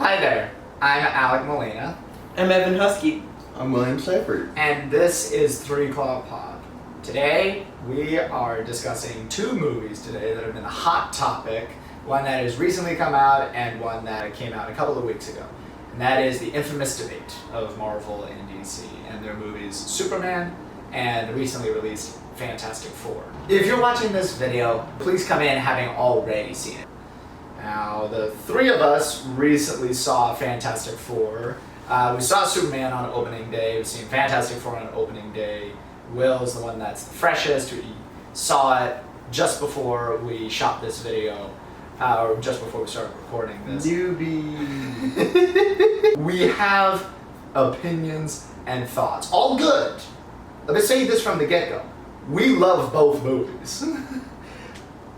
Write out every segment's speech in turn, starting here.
Hi there, I'm Alec Molina. I'm Evan Husky. I'm William Seifert. And this is 3 O'Clock Pod. Today, we are discussing two movies today that have been a hot topic. One that has recently come out and one that came out a couple of weeks ago. And that is the infamous debate of Marvel and DC and their movies Superman and the recently released Fantastic Four. If you're watching this video, please come in having already seen it. Now, the three of us recently saw Fantastic Four. We saw Superman on opening day. We've seen Fantastic Four on opening day. Will's the one that's the freshest. We saw it just before we shot this video, or just before we started recording this. Newbie. We have opinions and thoughts. All good. Let me say this from the get-go. We love both movies.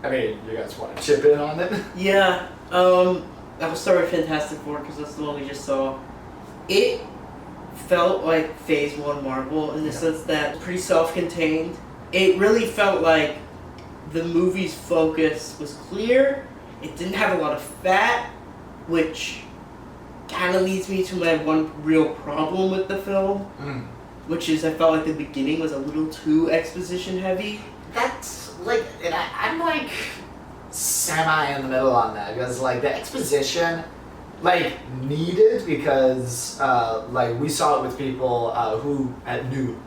I mean, you guys want to chip in on it? Yeah, I'll start with Fantastic Four because that's the one we just saw. It felt like Phase 1 Marvel in the sense that it's pretty self-contained. It really felt like the movie's focus was clear. It didn't have a lot of fat, which kind of leads me to my one real problem with the film, which is I felt like the beginning was a little too exposition heavy. That's like, and I'm like semi in the middle on that because like the exposition like needed because like we saw it with people who knew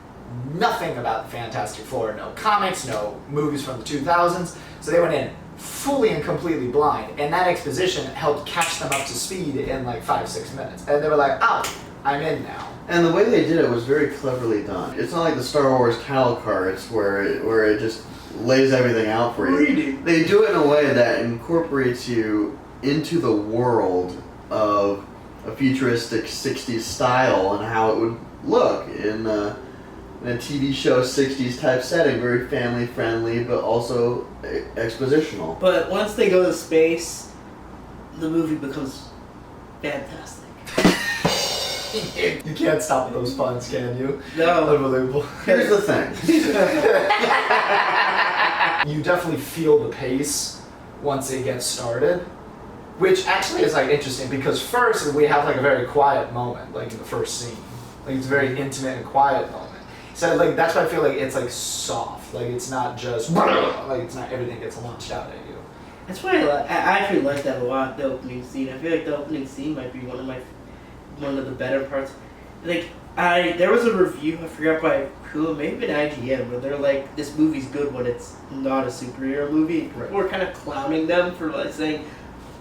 nothing about the Fantastic Four, no comics, no movies from the 2000s, so they went in fully and completely blind, and that exposition helped catch them up to speed in like 5-6 minutes, and they were like, oh, I'm in now. And the way they did it was very cleverly done. It's not like the Star Wars cattle carts where it just lays everything out for you. Reading. They do it in a way that incorporates you into the world of a futuristic 60s style and how it would look in a TV show 60s type setting, very family friendly but also expositional. But once they go to space, the movie becomes fantastic. You can't stop those puns, can you? No. Unbelievable. Here's the thing. You definitely feel the pace once it gets started, which actually is like interesting because first we have like a very quiet moment, like in the first scene. Like it's a very intimate and quiet moment. So like that's why I feel like it's like soft. Like it's not just like it's not everything gets launched out at you. That's why I actually like that a lot, the opening scene. I feel like the opening scene might be one of the better parts. Like there was a review, I forgot by who, maybe an IGN, where they're like, this movie's good when it's not a superhero movie. Right. People were kind of clowning them for like saying,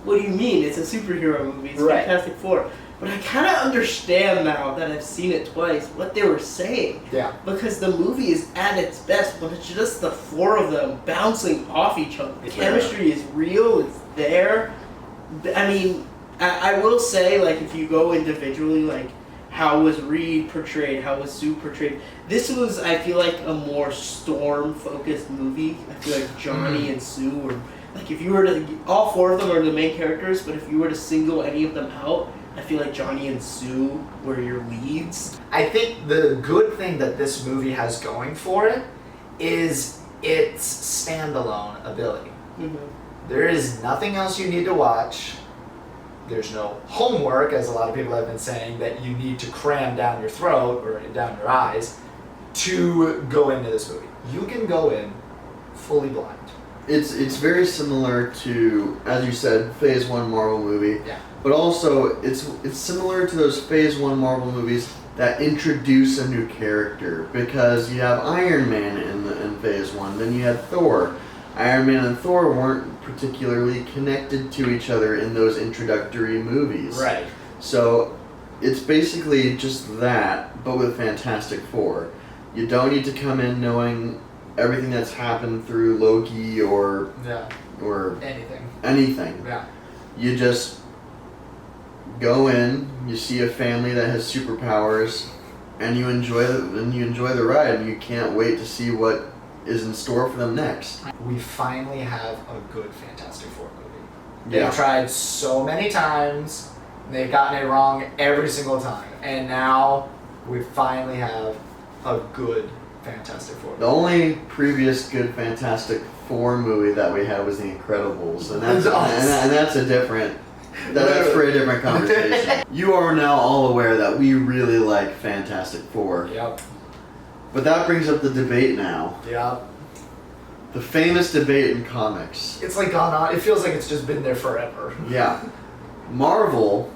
what do you mean? It's a superhero movie. It's Right. Fantastic Four. But I kind of understand now that I've seen it twice what they were saying. Yeah. Because the movie is at its best when it's just the four of them bouncing off each other. The Yeah. chemistry is real, it's there. I mean, I will say, like, if you go individually, like, how was Reed portrayed, how was Sue portrayed, this was, I feel like, a more Storm-focused movie. I feel like Johnny and Sue were, like, if you were to, all four of them are the main characters, but if you were to single any of them out, I feel like Johnny and Sue were your leads. I think the good thing that this movie has going for it is its standalone ability. There is nothing else you need to watch. There's no homework, as a lot of people have been saying, that you need to cram down your throat or down your eyes to go into this movie. You can go in fully blind. It's very similar to, as you said, Phase 1 Marvel movie. Yeah. But also, it's similar to those Phase 1 Marvel movies that introduce a new character. Because you have Iron Man in Phase 1, then you had Thor. Iron Man and Thor weren't particularly connected to each other in those introductory movies. Right. So, it's basically just that, but with Fantastic Four. You don't need to come in knowing everything that's happened through Loki or anything. Yeah. You just go in, you see a family that has superpowers, and you enjoy the ride, and you can't wait to see what is in store for them next. We finally have a good Fantastic Four movie. Yeah. They've tried so many times, and they've gotten it wrong every single time, and now we finally have a good Fantastic Four. The only previous good Fantastic Four movie that we had was The Incredibles, and that's a different That's for a different conversation. You are now all aware that we really like Fantastic Four. Yep. But that brings up the debate now. Yep. The famous debate in comics. It's like gone on. It feels like it's just been there forever. Yeah. Marvel,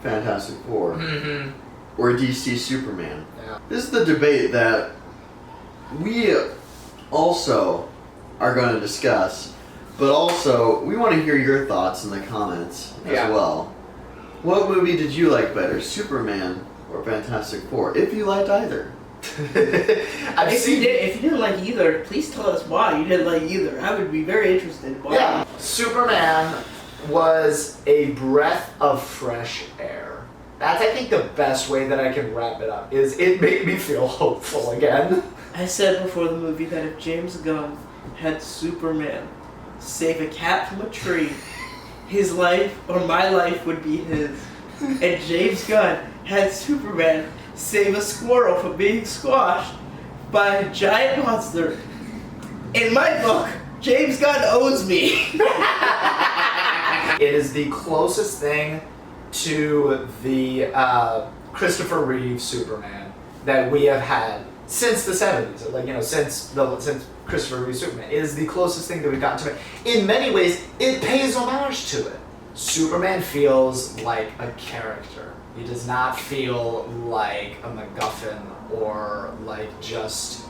Fantastic Four, Mm-hmm. or DC Superman. Yeah. This is the debate that we also are going to discuss, but also we want to hear your thoughts in the comments as Yeah. well. What movie did you like better, Superman or Fantastic Four? If you liked either. I've seen. If you didn't like either, please tell us why you didn't like either. I would be very interested. Why? Yeah. Superman was a breath of fresh air. That's, I think, the best way that I can wrap it up. Is it made me feel hopeful again. I said before the movie that if James Gunn had Superman save a cat from a tree, his life or my life would be his. And James Gunn had Superman save a squirrel from being squashed by a giant monster. In my book, James Gunn owes me. It is the closest thing to the Christopher Reeve Superman that we have had since the 70s. Like, you know, since Christopher Reeve Superman. It is the closest thing that we've gotten to it. In many ways, it pays homage to it. Superman feels like a character. He does not feel like a MacGuffin or like just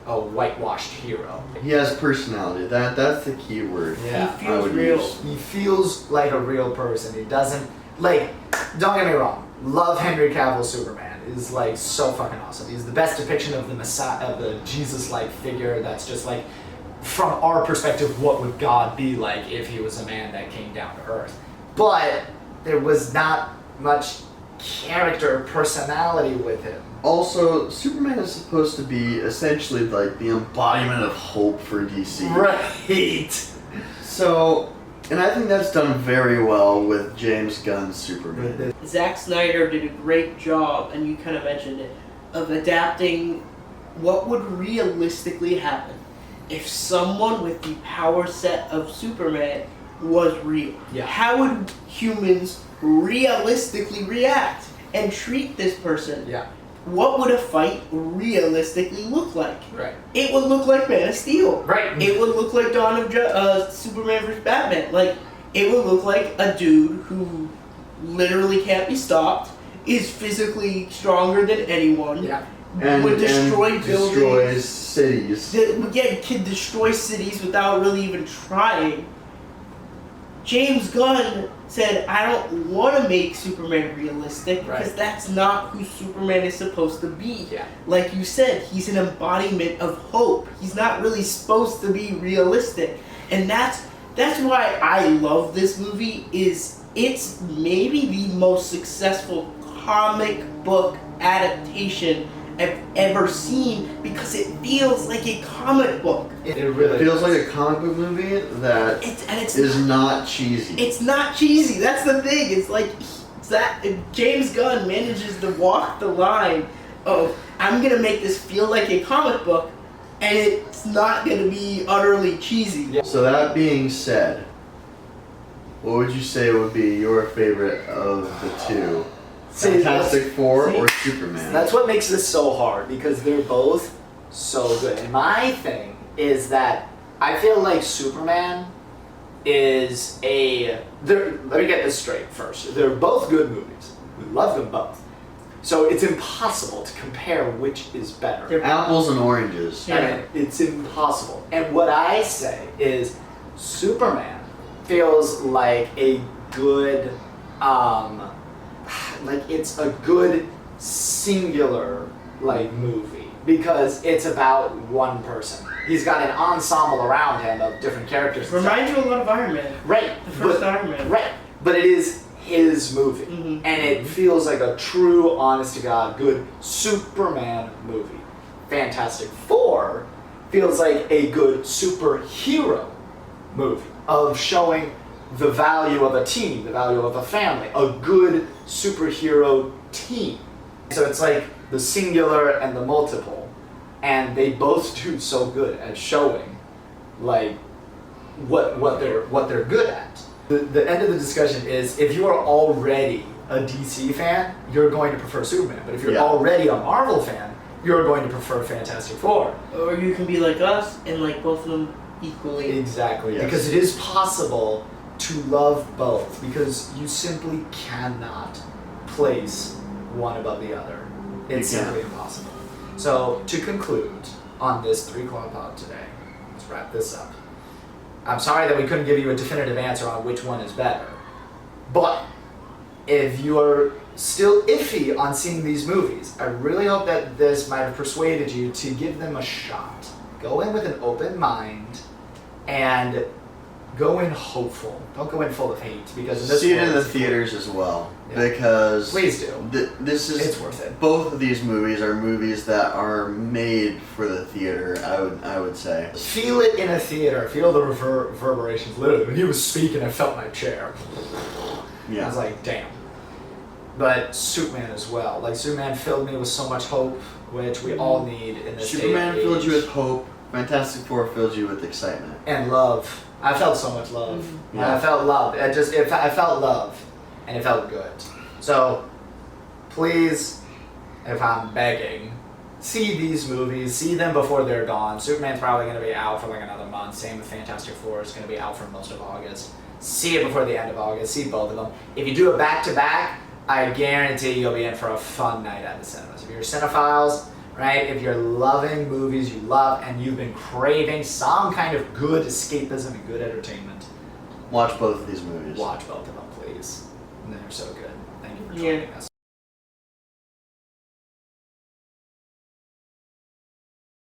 a whitewashed hero. He has personality. That's the key word. Yeah. He feels I would real. use. He feels like a real person. He doesn't, like, don't get me wrong, love Henry Cavill's Superman is like so fucking awesome. He's the best depiction of the Messiah, of the Jesus-like figure that's just like, from our perspective, what would God be like if he was a man that came down to earth? But there was not much character or personality with him. Also, Superman is supposed to be essentially like the embodiment of hope for DC. Right. So, and I think that's done very well with James Gunn's Superman. Zack Snyder did a great job, and you kind of mentioned it, of adapting what would realistically happen if someone with the power set of Superman was real. Yeah. How would humans realistically react and treat this person? Yeah. What would a fight realistically look like? Right. It would look like Man of Steel. Right. It would look like Dawn of Superman vs. Batman. Like, it would look like a dude who literally can't be stopped, is physically stronger than anyone, Yeah. And, would destroy and buildings, destroys cities. can destroy cities without really even trying. James Gunn said, I don't want to make Superman realistic because Right. that's not who Superman is supposed to be. Yeah. Like you said, he's an embodiment of hope. He's not really supposed to be realistic. And that's why I love this movie. Is it's maybe the most successful comic book adaptation I've ever seen because it feels like a comic book. It really It feels does. like a comic book movie that It's is not cheesy. It's not cheesy. That's the thing. It's like James Gunn manages to walk the line of I'm gonna make this feel like a comic book, and it's not gonna be utterly cheesy. Yeah. So that being said, what would you say would be your favorite of the two? See, Fantastic Four see, or Superman? That's what makes this so hard because they're both so good. And my thing is that I feel like Superman is let me get this straight first. They're both good movies. We love them both. So it's impossible to compare which is better. They're- Apples and oranges. Yeah. I mean, it's impossible. And what I say is Superman feels like a good, like it's a good singular like movie because it's about one person. He's got an ensemble around him of different characters. Reminds you a lot of Iron Man. Right. The first but, Iron Man. Right. But it is his movie. Mhm. And it feels like a true, honest to God, good Superman movie. Fantastic Four feels like a good superhero movie of showing the value of a team, the value of a family, a good superhero team. So it's like the singular and the multiple, and they both do so good at showing like what they're good at. The end of the discussion is if you are already a DC fan, you're going to prefer Superman. But if you're Yeah. already a Marvel fan, you're going to prefer Fantastic Four. Or you can be like us and like both of them equally. Exactly. Yes. Because it is possible to love both, because you simply cannot place one above the other. It's You simply impossible. So, to conclude on this 3 Claw Pod today, let's wrap this up. I'm sorry that we couldn't give you a definitive answer on which one is better, but if you're still iffy on seeing these movies, I really hope that this might have persuaded you to give them a shot. Go in with an open mind and go in hopeful. Don't go in full of hate, because in this See it in world, the it's- theaters as well, Yeah. because Please do. this is It's worth it. both of these movies are movies that are made for the theater. I would say. Feel it in a theater. Feel the reverberations. Literally, when he was speaking, I felt my chair. I Yeah. was like, damn. But Superman as well. Like, Superman filled me with so much hope, which we all need in this Superman day and fills you age. with hope. Fantastic Four fills you with excitement. And love. I felt so much love. Yeah. I felt love. I felt love, and it felt good. So, please, if I'm begging, see these movies. See them before they're gone. Superman's probably going to be out for like another month. Same with Fantastic Four. It's going to be out for most of August. See it before the end of August. See both of them. If you do it back to back, I guarantee you'll be in for a fun night at the cinemas. If you're cinephiles, right? If you're loving movies you love and you've been craving some kind of good escapism and good entertainment, Watch both of these movies. watch both of them, please. They're so good. Thank you for Yeah. joining us.